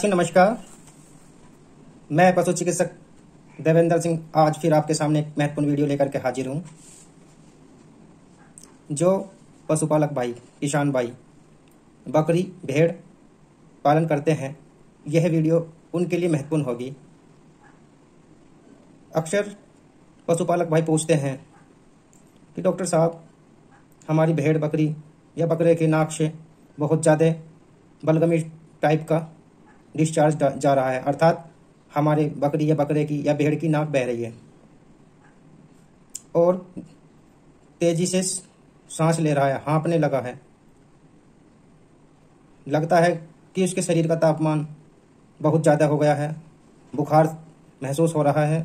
साथी नमस्कार। मैं पशु चिकित्सक देवेंद्र सिंह आज फिर आपके सामने एक महत्वपूर्ण वीडियो लेकर के हाजिर हूँ। जो पशुपालक भाई, किसान भाई बकरी भेड़ पालन करते हैं, यह वीडियो उनके लिए महत्वपूर्ण होगी। अक्सर पशुपालक भाई पूछते हैं कि डॉक्टर साहब, हमारी भेड़ बकरी या बकरे के नाक से बहुत ज़्यादा बलगमी टाइप का डिस्चार्ज जा रहा है, अर्थात हमारे बकरी या बकरे की या भेड़ की नाक बह रही है और तेजी से सांस ले रहा है, हाँफने लगा है। लगता है कि उसके शरीर का तापमान बहुत ज़्यादा हो गया है, बुखार महसूस हो रहा है।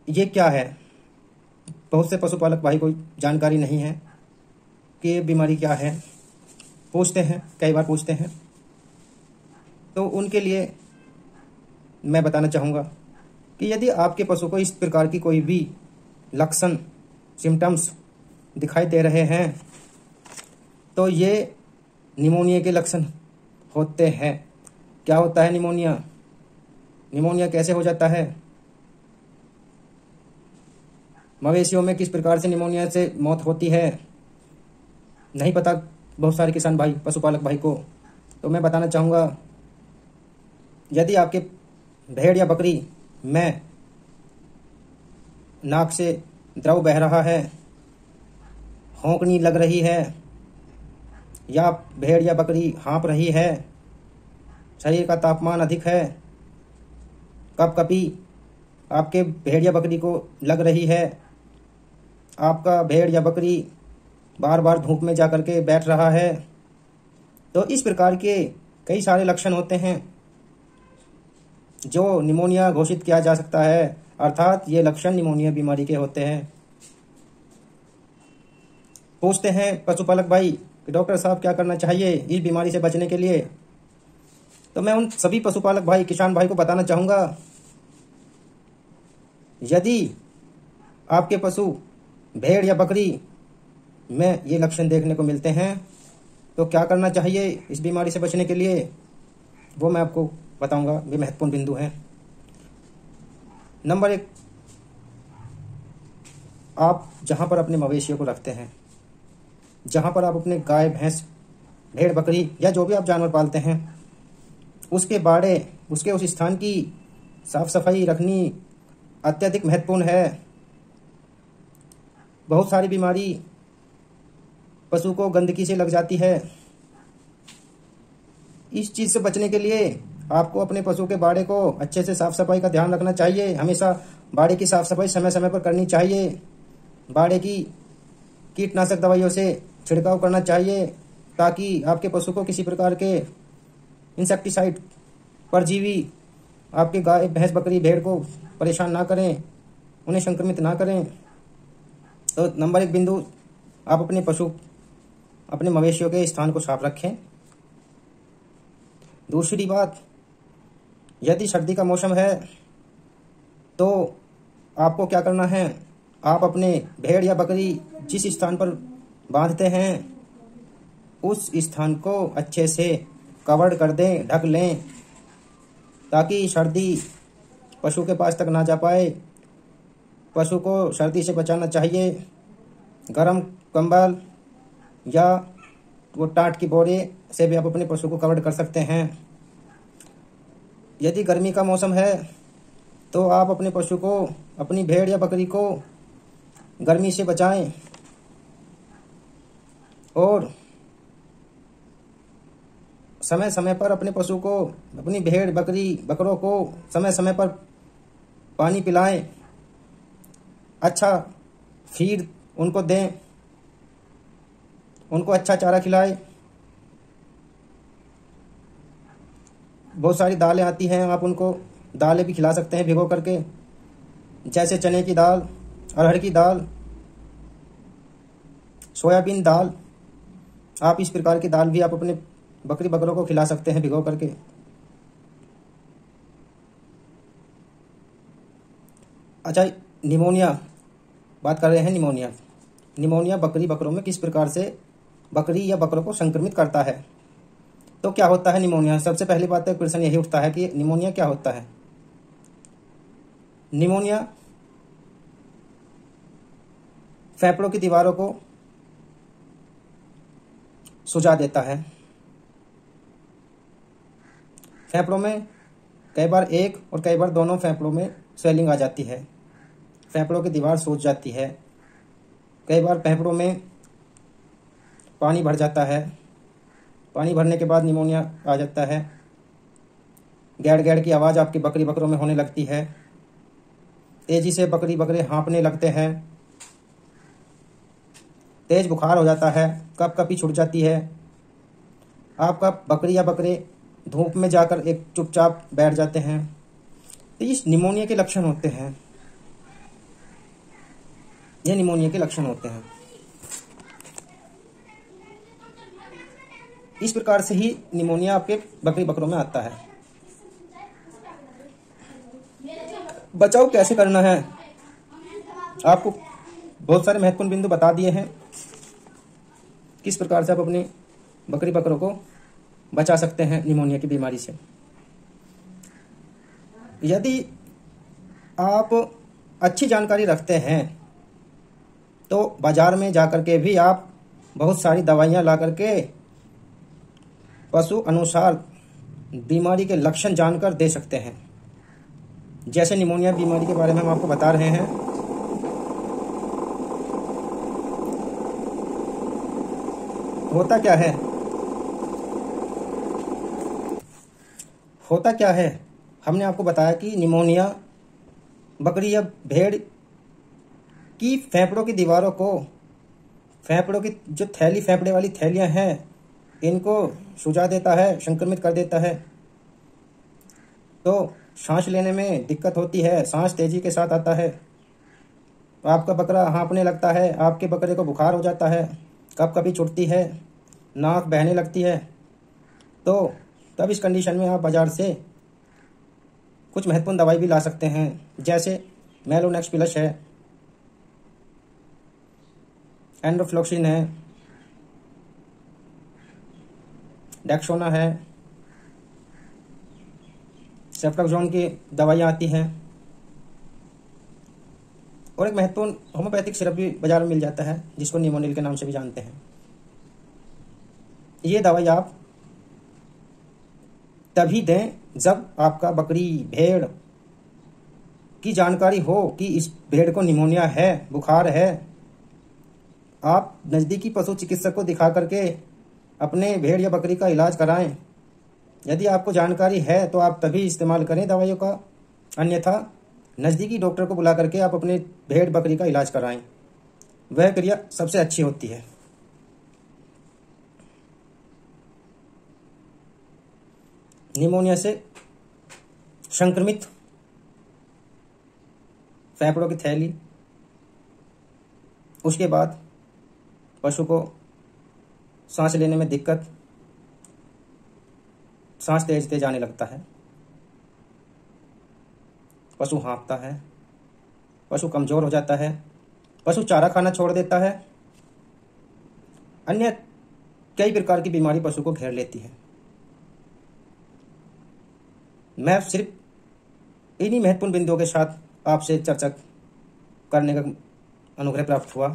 ये क्या है? बहुत से पशुपालक भाई को जानकारी नहीं है कि ये बीमारी क्या है। पूछते हैं, कई बार पूछते हैं, तो उनके लिए मैं बताना चाहूँगा कि यदि आपके पशु को इस प्रकार की कोई भी लक्षण, सिम्टम्स दिखाई दे रहे हैं तो ये निमोनिया के लक्षण होते हैं। क्या होता है निमोनिया? निमोनिया कैसे हो जाता है? मवेशियों में किस प्रकार से निमोनिया से मौत होती है नहीं पता बहुत सारे किसान भाई, पशुपालक भाई को। तो मैं बताना चाहूँगा, यदि आपके भेड़ या बकरी में नाक से द्रव बह रहा है, होंकनी लग रही है, या भेड़ या बकरी हाँफ रही है, शरीर का तापमान अधिक है, कपकपी आपके भेड़ या बकरी को लग रही है, आपका भेड़ या बकरी बार बार धूप में जाकर के बैठ रहा है, तो इस प्रकार के कई सारे लक्षण होते हैं जो निमोनिया घोषित किया जा सकता है, अर्थात ये लक्षण निमोनिया बीमारी के होते हैं। पूछते हैं पशुपालक भाई कि डॉक्टर साहब क्या करना चाहिए इस बीमारी से बचने के लिए? तो मैं उन सभी पशुपालक भाई, किसान भाई को बताना चाहूँगा, यदि आपके पशु भेड़ या बकरी में ये लक्षण देखने को मिलते हैं तो क्या करना चाहिए इस बीमारी से बचने के लिए, वो मैं आपको बताऊंगा। ये महत्वपूर्ण बिंदु हैं। नंबर 1, आप जहां पर अपने मवेशियों को रखते हैं, जहां पर आप अपने गाय, भैंस, भेड़, बकरी या जो भी आप जानवर पालते हैं, उसके बाड़े, उसके उस स्थान की साफ सफाई रखनी अत्यधिक महत्वपूर्ण है। बहुत सारी बीमारी पशु को गंदगी से लग जाती है। इस चीज़ से बचने के लिए आपको अपने पशु के बाड़े को अच्छे से साफ सफाई का ध्यान रखना चाहिए। हमेशा बाड़े की साफ सफाई समय समय पर करनी चाहिए। बाड़े की कीटनाशक दवाइयों से छिड़काव करना चाहिए ताकि आपके पशु को किसी प्रकार के इंसेक्टिसाइड, परजीवी आपके गाय, भैंस, बकरी, भेड़ को परेशान ना करें, उन्हें संक्रमित ना करें। तो नंबर 1 बिंदु, आप अपने पशु, अपने मवेशियों के स्थान को साफ रखें। दूसरी बात, यदि सर्दी का मौसम है तो आपको क्या करना है, आप अपने भेड़ या बकरी जिस स्थान पर बांधते हैं उस स्थान को अच्छे से कवर कर दें, ढक लें, ताकि सर्दी पशु के पास तक ना जा पाए। पशु को सर्दी से बचाना चाहिए। गरम कंबल या वो टाट की बोरे से भी आप अपने पशु को कवर कर सकते हैं। यदि गर्मी का मौसम है तो आप अपने पशु को, अपनी भेड़ या बकरी को गर्मी से बचाएं और समय समय पर अपने पशु को, अपनी भेड़, बकरी, बकरों को समय समय पर पानी पिलाएं, अच्छा फीड उनको दें, उनको अच्छा चारा खिलाएं। बहुत सारी दालें आती हैं, आप उनको दालें भी खिला सकते हैं भिगो करके, जैसे चने की दाल, अरहर की दाल, सोयाबीन दाल। आप इस प्रकार की दाल भी आप अपने बकरी बकरों को खिला सकते हैं भिगो करके। अच्छा, निमोनिया बात कर रहे हैं। निमोनिया बकरी बकरों में किस प्रकार से बकरी या बकरों को संक्रमित करता है? तो क्या होता है निमोनिया? सबसे पहली बात तो क्वेश्चन यही उठता है कि निमोनिया क्या होता है। निमोनिया फेफड़ों की दीवारों को सुजा देता है। फेफड़ों में कई बार एक और कई बार दोनों फेफड़ों में स्वेलिंग आ जाती है, फेफड़ों की दीवार सूज जाती है। कई बार फेफड़ों में पानी भर जाता है, पानी भरने के बाद निमोनिया आ जाता है। गैड़ गैड़ की आवाज़ आपकी बकरी बकरों में होने लगती है, तेजी से बकरी बकरे हाँफने लगते हैं, तेज बुखार हो जाता है, कप कपी छूट जाती है। आपका बकरी या बकरे धूप में जाकर एक चुपचाप बैठ जाते हैं। तो ये निमोनिया के लक्षण होते हैं, ये निमोनिया के लक्षण होते हैं। इस प्रकार से ही निमोनिया आपके बकरी बकरों में आता है। बचाव कैसे करना है, आपको बहुत सारे महत्वपूर्ण बिंदु बता दिए हैं, किस प्रकार से आप अपनी बकरी बकरों को बचा सकते हैं निमोनिया की बीमारी से। यदि आप अच्छी जानकारी रखते हैं तो बाजार में जाकर के भी आप बहुत सारी दवाइयाँ ला करके पशु अनुसार बीमारी के लक्षण जानकर दे सकते हैं। जैसे निमोनिया बीमारी के बारे में हम आपको बता रहे हैं, होता क्या है, होता क्या है, हमने आपको बताया कि निमोनिया बकरी या भेड़ की फेफड़ों की दीवारों को, फेफड़ों की जो थैली, फेफड़े वाली थैलियां हैं, इनको सुजा देता है, संक्रमित कर देता है। तो सांस लेने में दिक्कत होती है, सांस तेजी के साथ आता है, आपका बकरा हाँफने लगता है, आपके बकरे को बुखार हो जाता है, कब कभी छूटती है, नाक बहने लगती है। तो तब इस कंडीशन में आप बाजार से कुछ महत्वपूर्ण दवाई भी ला सकते हैं, जैसे मेलोनेक्स प्लस है, एंडोफ्लोक्सिन है, डेक्सोना है, सेफ्ट्राक्सोन की दवाइयाँ आती हैं, और एक महत्वपूर्ण होम्योपैथिक सिरप भी बाजार में मिल जाता है, जिसको निमोनिल के नाम से भी जानते हैं। ये दवाई आप तभी दें जब आपका बकरी भेड़ की जानकारी हो कि इस भेड़ को निमोनिया है, बुखार है। आप नज़दीकी पशु चिकित्सक को दिखा करके अपने भेड़ या बकरी का इलाज कराएं। यदि आपको जानकारी है तो आप तभी इस्तेमाल करें दवाइयों का, अन्यथा नज़दीकी डॉक्टर को बुला करके आप अपने भेड़ बकरी का इलाज कराएं, वह क्रिया सबसे अच्छी होती है। निमोनिया से संक्रमित फेफड़ों की थैली, उसके बाद पशु को सांस लेने में दिक्कत, सांस तेज तेज आने लगता है, पशु हाँफता है, पशु कमजोर हो जाता है, पशु चारा खाना छोड़ देता है, अन्य कई प्रकार की बीमारी पशु को घेर लेती है। मैं सिर्फ इन्हीं महत्वपूर्ण बिंदुओं के साथ आपसे चर्चा करने का अनुग्रह प्राप्त हुआ।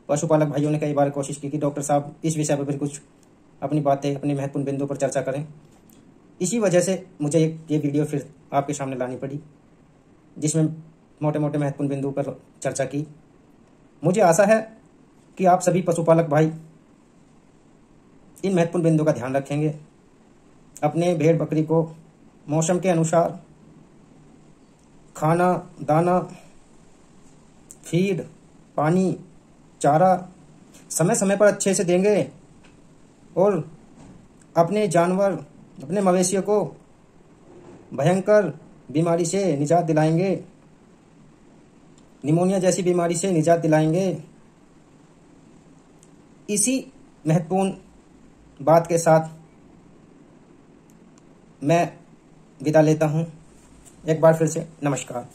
पशुपालक भाइयों ने कई बार कोशिश की कि डॉक्टर साहब इस विषय पर भी कुछ अपनी बातें, अपनी महत्वपूर्ण बिंदुओं पर चर्चा करें। इसी वजह से मुझे ये वीडियो फिर आपके सामने लानी पड़ी, जिसमें मोटे मोटे महत्वपूर्ण बिंदुओं पर चर्चा की। मुझे आशा है कि आप सभी पशुपालक भाई इन महत्वपूर्ण बिंदुओं का ध्यान रखेंगे, अपने भेड़ बकरी को मौसम के अनुसार खाना, दाना, फीड, पानी, चारा समय समय पर अच्छे से देंगे और अपने जानवर, अपने मवेशियों को भयंकर बीमारी से निजात दिलाएंगे, निमोनिया जैसी बीमारी से निजात दिलाएंगे। इसी महत्वपूर्ण बात के साथ मैं विदा लेता हूँ। एक बार फिर से नमस्कार।